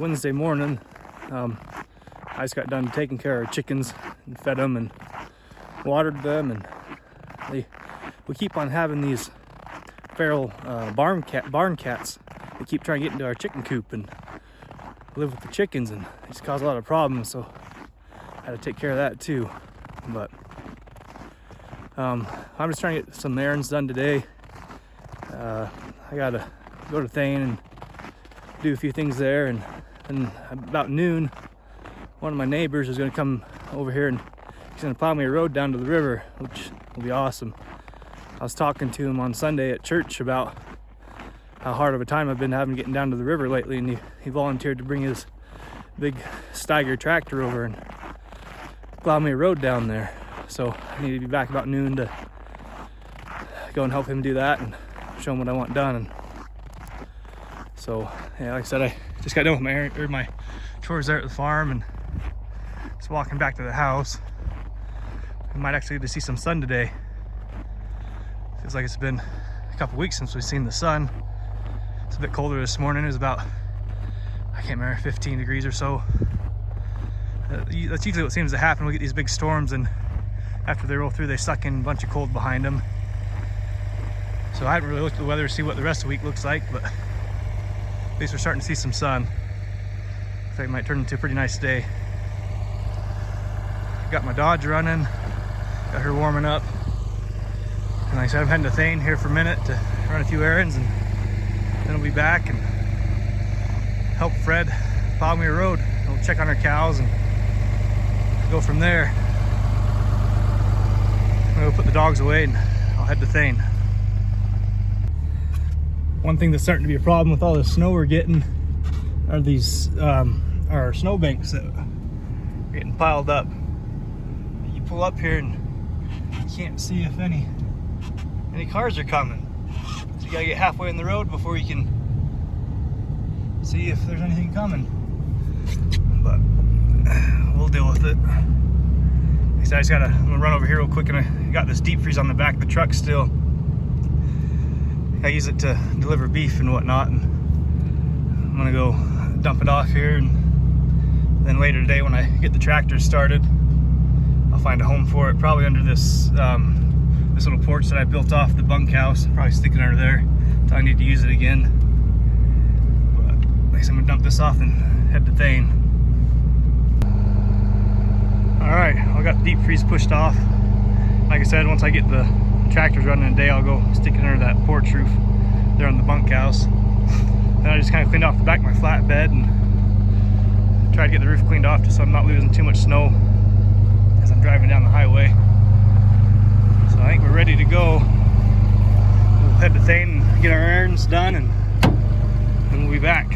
Wednesday morning. I just got done taking care of chickens and fed them and watered them, and we keep on having these feral barn cats. They keep trying to get into our chicken coop and live with the chickens, and they just cause a lot of problems, so I had to take care of that too. But I'm just trying to get some errands done today. I gotta go to Thane and do a few things there, and about noon one of my neighbors is going to come over here and he's going to plow me a road down to the river, which will be awesome. I was talking to him on Sunday at church about how hard of a time I've been having getting down to the river lately, and he volunteered to bring his big Steiger tractor over and plow me a road down there. So I need to be back about noon to go and help him do that and show him what I want done. And so yeah, like I said, I just got done with my chores there at the farm and just walking back to the house. We might actually get to see some sun today. Feels like it's been a couple weeks since we've seen the sun. It's a bit colder this morning. It was about, I can't remember, 15 degrees or so. That's usually what seems to happen. We get these big storms, and after they roll through, they suck in a bunch of cold behind them. So I haven't really looked at the weather to see what the rest of the week looks like, but at least we're starting to see some sun. I think it might turn into a pretty nice day. Got my Dodge running, got her warming up. And like I said, I'm heading to Thane here for a minute to run a few errands, and then I'll be back and help Fred plow me a road. We'll check on our cows and go from there. I'm gonna go put the dogs away and I'll head to Thane. One thing that's starting to be a problem with all the snow we're getting are these our snow banks that are getting piled up. You pull up here and you can't see if any cars are coming. So you gotta get halfway in the road before you can see if there's anything coming. But we'll deal with it. I'm gonna run over here real quick, and I got this deep freeze on the back of the truck still. I use it to deliver beef and whatnot, and I'm gonna go dump it off here, and then later today when I get the tractor started, I'll find a home for it, probably under this this little porch that I built off the bunkhouse. I'll probably stick it under there until I need to use it again. But like I said, I'm gonna dump this off and head to Thane. Alright, I got the deep freeze pushed off. Like I said, once I get the tractors running today, I'll go stick it under that porch roof there on the bunkhouse. Then I just kind of cleaned off the back of my flatbed and tried to get the roof cleaned off just so I'm not losing too much snow as I'm driving down the highway. So I think we're ready to go. We'll head to Thane and get our errands done, and then we'll be back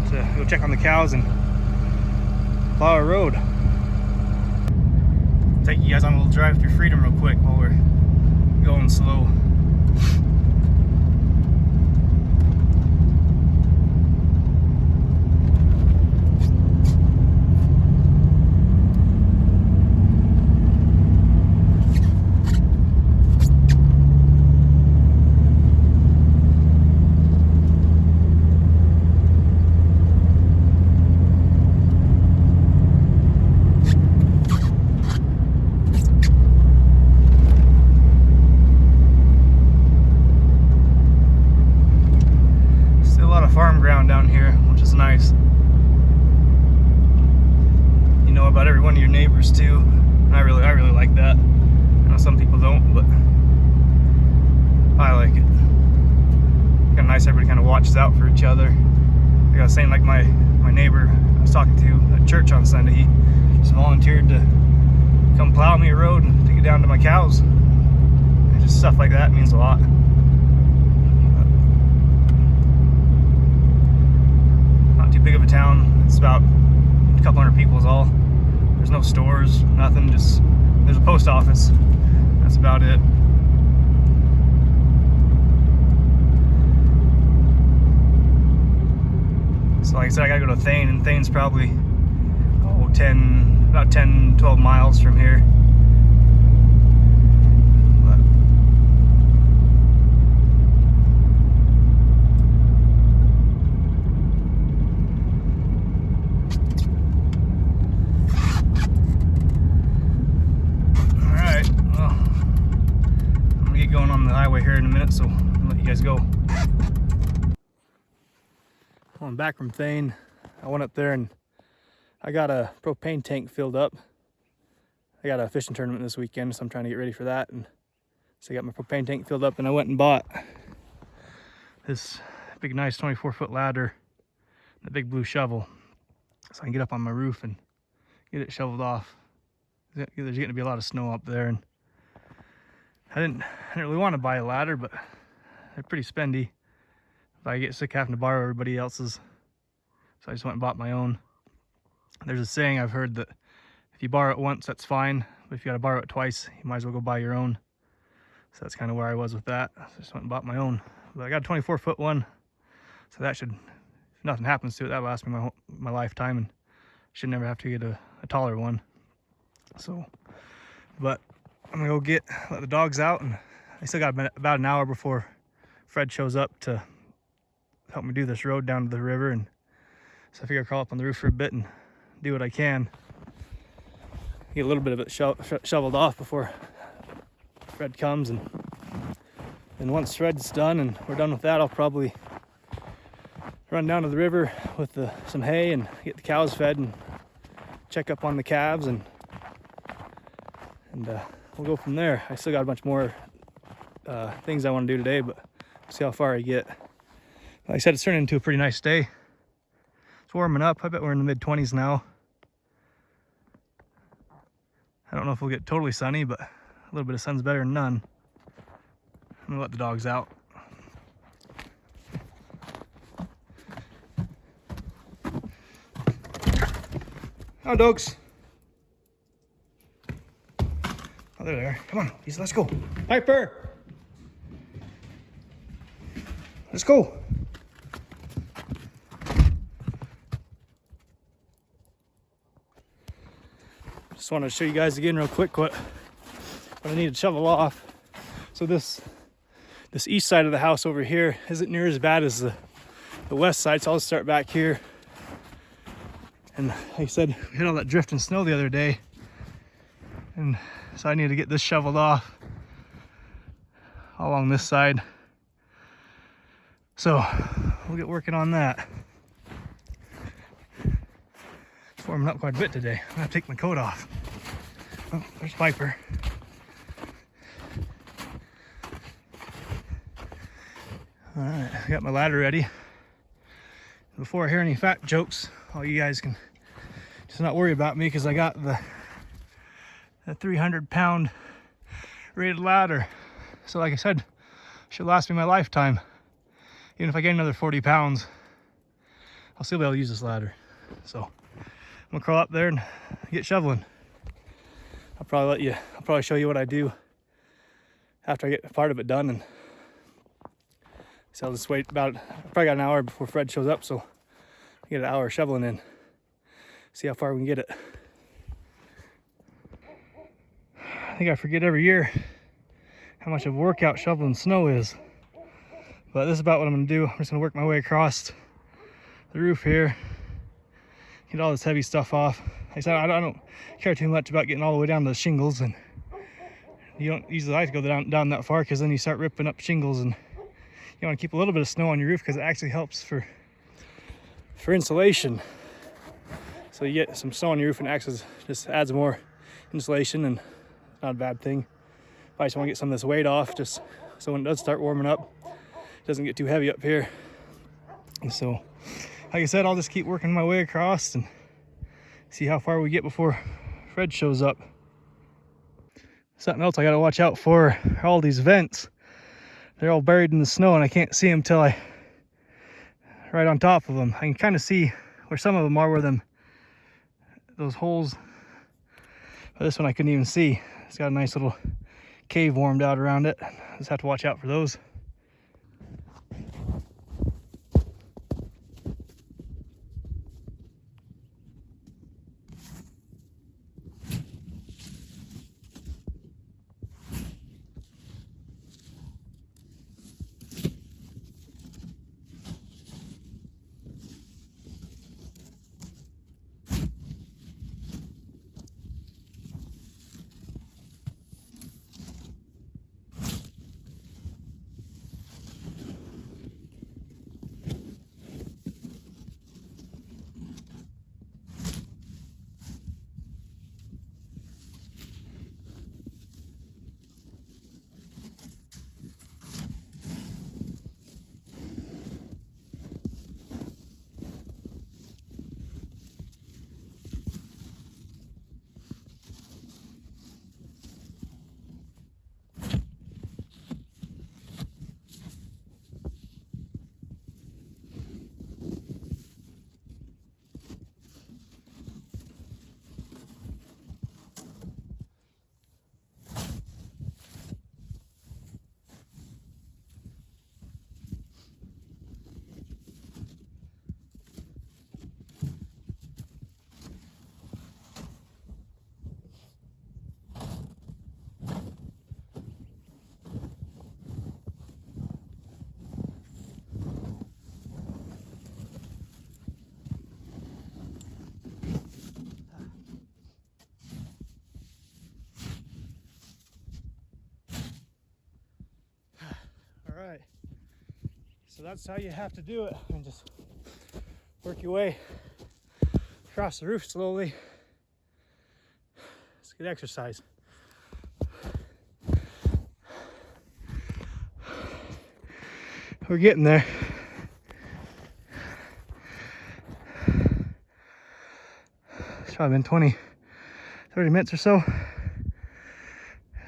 to go check on the cows and plow a road. Take you guys on a little drive through Freedom real quick while we're going slow. Farm ground down here, which is nice. You know about every one of your neighbors too. I really like that. I know some people don't, but I like it. Kind of nice. Everybody kind of watches out for each other. Like I was saying, like my neighbor I was talking to at church on Sunday, he just volunteered to come plow me a road and to get down to my cows. And just stuff like that means a lot. Too big of a town. It's about a couple hundred people is all. There's no stores, nothing, just there's a post office. That's about it. So like I said, I gotta go to Thane, and Thane's probably about 10, 12 miles from here. guys go. Well, I'm back from Thane. I went up there and I got a propane tank filled up. I got a fishing tournament this weekend, so I'm trying to get ready for that. And so I got my propane tank filled up, and I went and bought this big, nice 24-foot ladder, and a big blue shovel, so I can get up on my roof and get it shoveled off. There's getting to be a lot of snow up there, and I didn't really want to buy a ladder, but they're pretty spendy. If I get sick having to borrow everybody else's, so I just went and bought my own. There's a saying I've heard that if you borrow it once, that's fine, but if you got to borrow it twice, you might as well go buy your own. So that's kind of where I was with that. So I just went and bought my own. But I got a 24-foot one, so that should, if nothing happens to it, that'll last me my lifetime, and should never have to get a taller one. So, but I'm gonna go let the dogs out, and I still got about an hour before Fred shows up to help me do this road down to the river, and so I figure I'll crawl up on the roof for a bit and do what I can. Get a little bit of it shoveled off before Fred comes, and once Fred's done and we're done with that, I'll probably run down to the river with some hay and get the cows fed and check up on the calves, and we'll go from there. I still got a bunch more things I want to do today, but we'll see how far I get. Like I said, it's turning into a pretty nice day. It's warming up. I bet we're in the mid-20s now. I don't know if we'll get totally sunny, but a little bit of sun's better than none. I'm gonna let the dogs out. Oh, dogs. Oh, there they are. Come on, let's go. Piper! Let's go. Just wanted to show you guys again real quick what I need to shovel off. So this east side of the house over here isn't near as bad as the west side, so I'll start back here. And like I said, we hit all that drift and snow the other day, and so I need to get this shoveled off all along this side. So we'll get working on that. It's warming up quite a bit today. I'm gonna have to take my coat off. Oh, there's Piper. All right, I got my ladder ready. Before I hear any fat jokes, all you guys can just not worry about me, because I got the 300-pound rated ladder. So like I said, should last me my lifetime. Even if I gain another 40 pounds, I'll still be able to use this ladder. So I'm gonna crawl up there and get shoveling. I'll probably show you what I do after I get part of it done, and so I'll just wait I probably got an hour before Fred shows up, so I get an hour shoveling in. See how far we can get it. I think I forget every year how much of a workout shoveling snow is. But this is about what I'm gonna do. I'm just gonna work my way across the roof here, get all this heavy stuff off. Like I said, I don't care too much about getting all the way down to the shingles, and you don't usually like to go down that far, because then you start ripping up shingles, and you want to keep a little bit of snow on your roof because it actually helps for insulation. So you get some snow on your roof and just adds more insulation, and not a bad thing. I just want to get some of this weight off, just so when it does start warming up, it doesn't get too heavy up here. And so, like I said, I'll just keep working my way across and see how far we get before Fred shows up. Something else I got to watch out for are all these vents. They're all buried in the snow, and I can't see them till right on top of them. I can kind of see where some of them are, where those holes. But this one I couldn't even see. It's got a nice little cave warmed out around it. Just have to watch out for those. right, so that's how you have to do it, and just work your way across the roof slowly. It's good exercise. We're getting there. It's probably been 20, 30 minutes or so.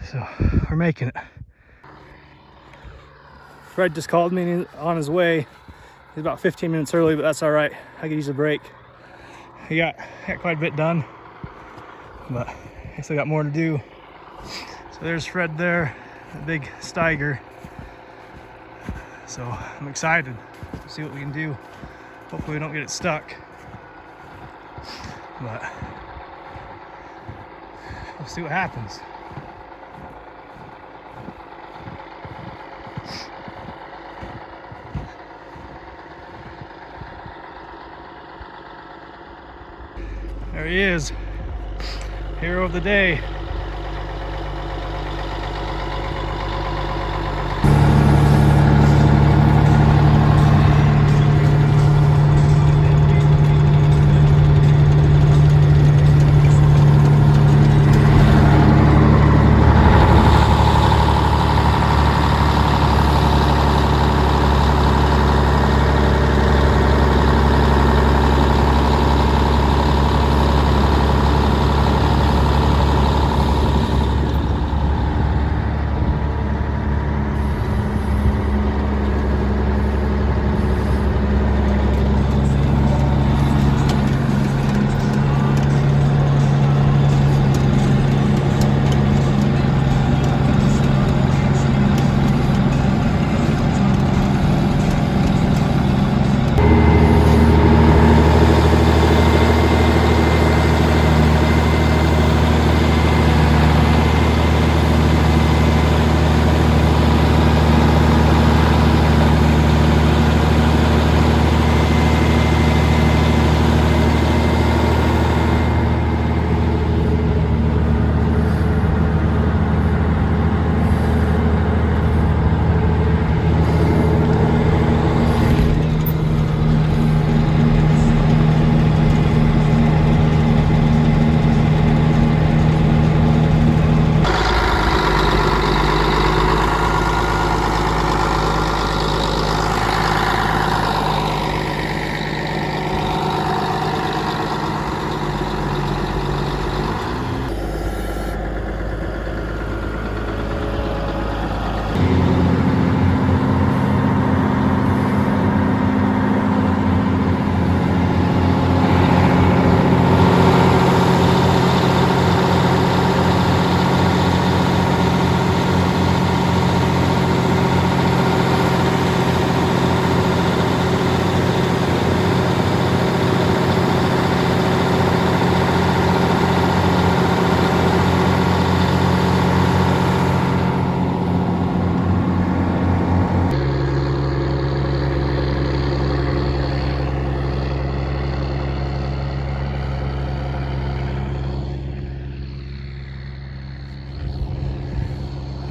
So we're making it. Fred just called me on his way. He's about 15 minutes early, but that's all right. I could use a break. He got quite a bit done, but I still got more to do. So there's Fred there, the big Steiger. So I'm excited to see what we can do. Hopefully we don't get it stuck, but we'll see what happens. There he is, hero of the day.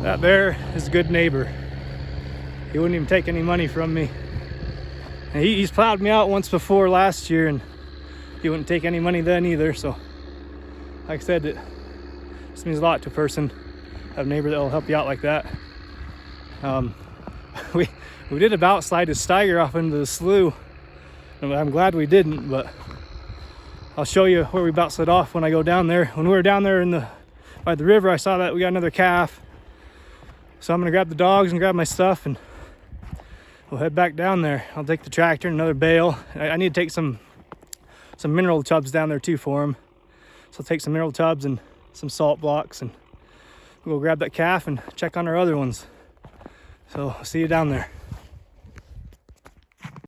That there is a good neighbor. He wouldn't even take any money from me. And he's plowed me out once before last year, and he wouldn't take any money then either. So like I said, it just means a lot to a person, have a neighbor that will help you out like that. We did about slide his Steiger off into the slough, and I'm glad we didn't, but I'll show you where we about slid off when I go down there. When we were down there by the river, I saw that we got another calf. So I'm gonna grab the dogs and grab my stuff, and we'll head back down there. I'll take the tractor and another bale. I need to take some mineral tubs down there too for him. So I'll take some mineral tubs and some salt blocks, and we'll grab that calf and check on our other ones. So I'll see you down there.